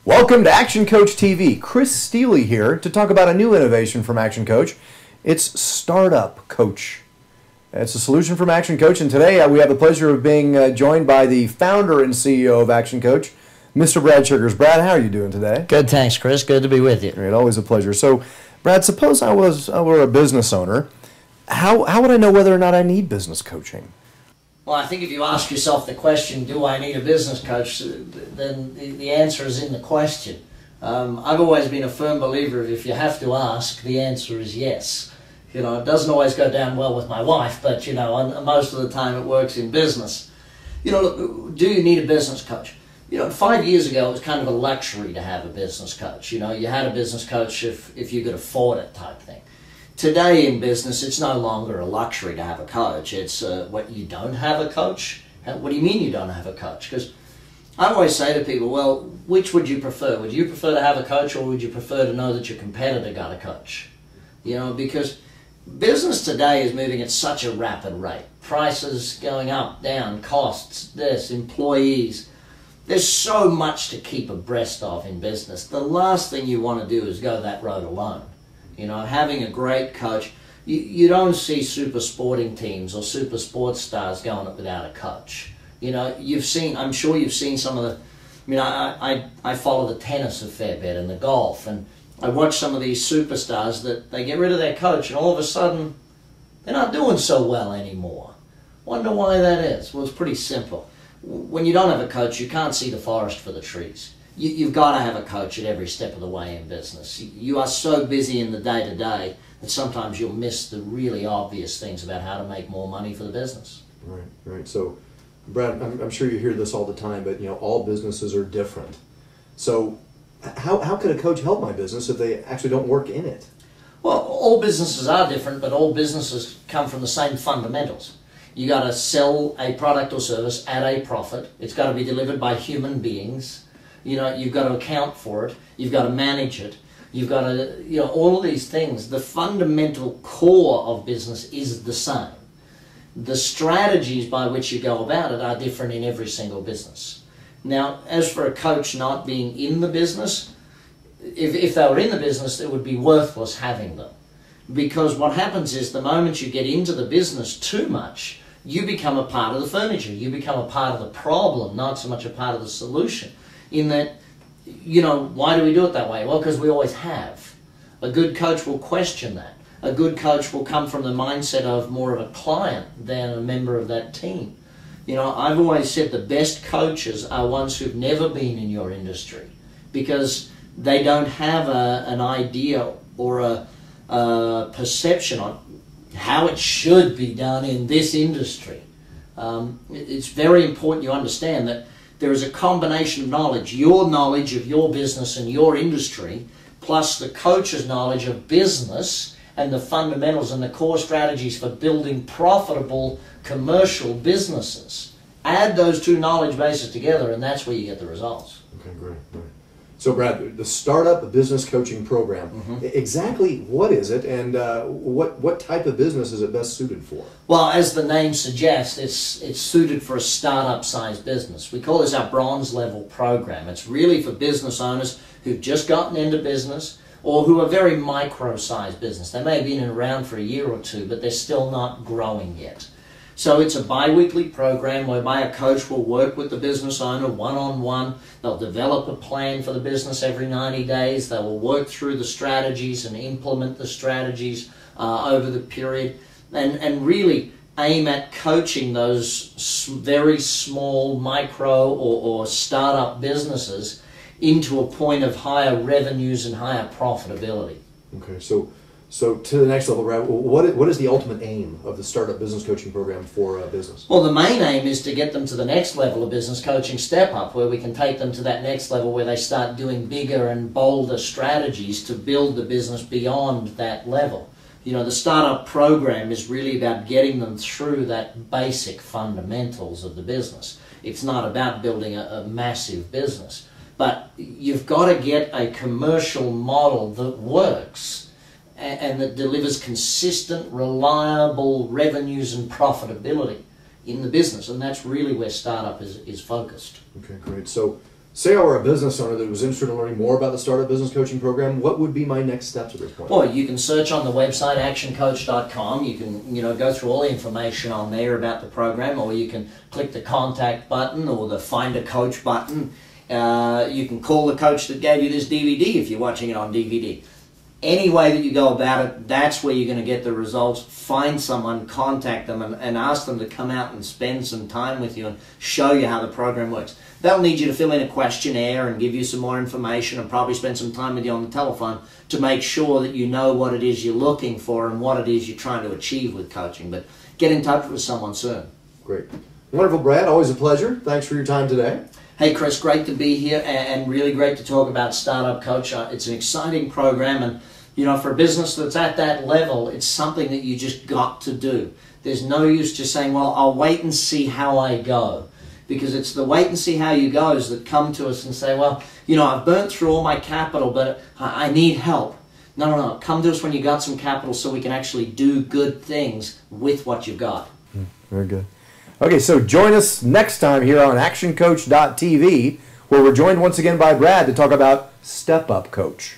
Welcome to ActionCOACH TV. Chris Steele here to talk about a new innovation from ActionCOACH. It's StartupCOACH. It's a solution from ActionCOACH, and today we have the pleasure of being joined by the founder and CEO of ActionCOACH, Mr. Brad Sugars. Brad, how are you doing today? Good, thanks, Chris. Good to be with you. Great, always a pleasure. So, Brad, suppose I were a business owner. How would I know whether or not I need business coaching? Well, I think if you ask yourself the question, do I need a business coach, then the answer is in the question. I've always been a firm believer of if you have to ask, the answer is yes. You know, it doesn't always go down well with my wife, but, you know, most of the time it works in business. You know, look, do you need a business coach? You know, 5 years ago, it was kind of a luxury to have a business coach. You know, you had a business coach if you could afford it type thing. Today in business, it's no longer a luxury to have a coach. It's what, you don't have a coach? What do you mean you don't have a coach? Because I always say to people, well, which would you prefer? Would you prefer to have a coach, or would you prefer to know that your competitor got a coach? You know, because business today is moving at such a rapid rate. Prices going up, down, costs, this, employees. There's so much to keep abreast of in business. The last thing you want to do is go that road alone. You know, having a great coach, you don't see super sporting teams or super sports stars going up without a coach. You know, I'm sure you've seen some of the, I mean, I follow the tennis a fair bit and the golf, and I watch some of these superstars that they get rid of their coach and all of a sudden they're not doing so well anymore. Wonder why that is? Well, it's pretty simple. When you don't have a coach, you can't see the forest for the trees. You've got to have a coach at every step of the way in business. You are so busy in the day-to-day that sometimes you'll miss the really obvious things about how to make more money for the business. Right. So, Brad, I'm sure you hear this all the time, but, you know, all businesses are different. So, how could a coach help my business if they actually don't work in it? Well, all businesses are different, but all businesses come from the same fundamentals. You got to sell a product or service at a profit. It's got to be delivered by human beings. You know, you've got to account for it, you've got to manage it, you've got to, you know, all of these things. The fundamental core of business is the same. The strategies by which you go about it are different in every single business. Now, as for a coach not being in the business, if they were in the business, it would be worthless having them. Because what happens is the moment you get into the business too much, you become a part of the furniture, you become a part of the problem, not so much a part of the solution. In that, you know, why do we do it that way? Well, because we always have. A good coach will question that. A good coach will come from the mindset of more of a client than a member of that team. You know, I've always said the best coaches are ones who've never been in your industry, because they don't have an idea or a perception on how it should be done in this industry. It's very important you understand that there is a combination of knowledge of your business and your industry, plus the coach's knowledge of business and the fundamentals and the core strategies for building profitable commercial businesses. Add those two knowledge bases together, and that's where you get the results. Okay, great. So, Brad, the Startup Business Coaching Program, exactly what is it, and what type of business is it best suited for? Well, as the name suggests, it's suited for a startup-sized business. We call this our bronze level program. It's really for business owners who've just gotten into business or who are very micro-sized business. They may have been around for a year or two, but they're still not growing yet. So it's a bi-weekly program whereby a coach will work with the business owner one-on-one. They'll develop a plan for the business every 90 days. They will work through the strategies and implement the strategies over the period, and really aim at coaching those very small micro or startup businesses into a point of higher revenues and higher profitability. Okay, so to the next level, Brad, what is the ultimate aim of the Startup Business Coaching Program for business? Well, the main aim is to get them to the next level of business coaching step up, where we can take them to that next level where they start doing bigger and bolder strategies to build the business beyond that level. You know, the startup program is really about getting them through that basic fundamentals of the business. It's not about building a massive business, but you've got to get a commercial model that works and that delivers consistent, reliable revenues and profitability in the business, and that's really where startup is focused. Okay, great. So Say I were a business owner that was interested in learning more about the Startup Business Coaching Program, what would be my next steps at this point? Well, you can search on the website ActionCOACH.com. You can go through all the information on there about the program, or you can click the contact button or the find a coach button. You can call the coach that gave you this DVD if you're watching it on DVD. Any way that you go about it, that's where you're going to get the results. Find someone, contact them, and ask them to come out and spend some time with you and show you how the program works. They'll need you to fill in a questionnaire and give you some more information and probably spend some time with you on the telephone to make sure that you know what it is you're looking for and what it is you're trying to achieve with coaching. But get in touch with someone soon. Great. Wonderful, Brad. Always a pleasure. Thanks for your time today. Hey Chris, great to be here and really great to talk about Startup Coach. It's an exciting program, and for a business that's at that level, it's something that you just got to do. There's no use just saying, well, I'll wait and see how I go. Because it's the wait and see how you goes that come to us and say, well, I've burnt through all my capital, but I need help. No. Come to us when you got some capital so we can actually do good things with what you've got. Very good. Okay, so join us next time here on ActionCOACH.tv, where we're joined once again by Brad to talk about Step Up Coach.